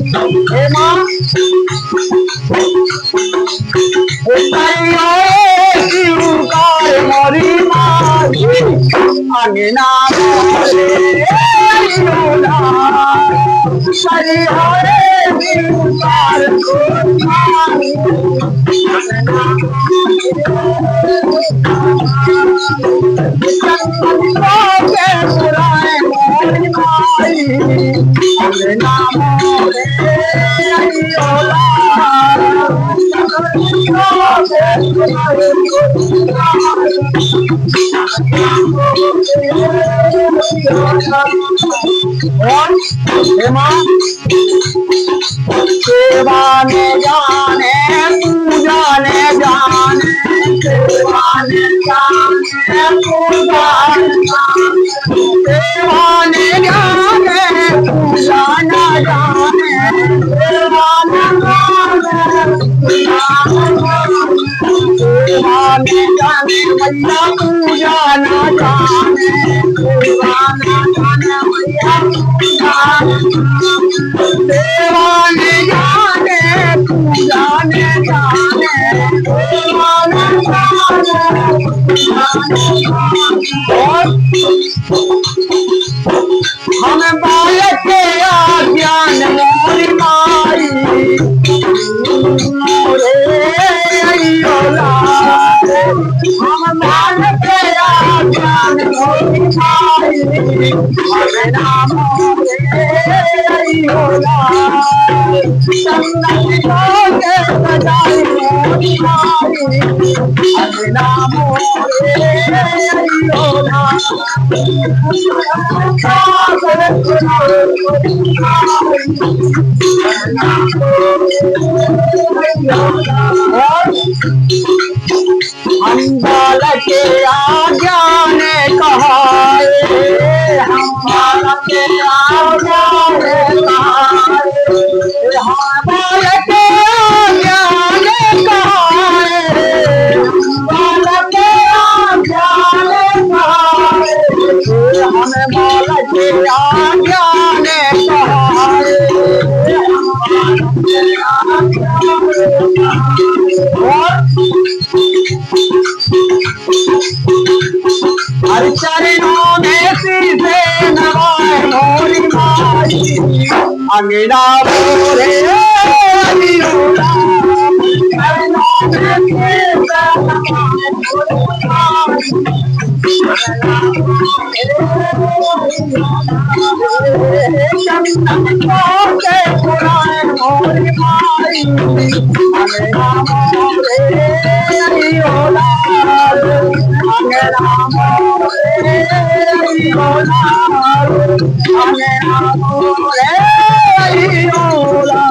हे माँ मरी माई अंगना मोरे अयोला सरी हरे शिवकार माई अंगना मोरे सुराए मोरी माई अंगना मोरे अयोला सेवा ने जाने पूजा ने जाने सेवा ने जाने पूजा सेवा ने जाने पूजा न जाने सेवा न जाने जाने मैया पूजा न जाने सेवा न जाने मैया पूजा सेवा न जाने पूजा न जाने सेवा न जाने हम बालक ज्ञान मोरी माई मोरे अयोला हम बालक ज्ञान मोरी माई अंगना मोरे अयोला संगत के सजाई मोरी माई अंगना मोरे अयोला हम बालक आज्ञा ने कहा हम बालक आज्ञा ने कहा हम बालक आज्ञा ने कहा बालक आज्ञा ने कहा हम बालक आज्ञा ने कहा हर चरणों में सीधे नवाए मोरी माई अंगना मोरे अयोला चरणों में सीधे नवाए मोरी माई अंगना मोरे अयोला अंगना मोरे अयोला अंगना मोरे अयोला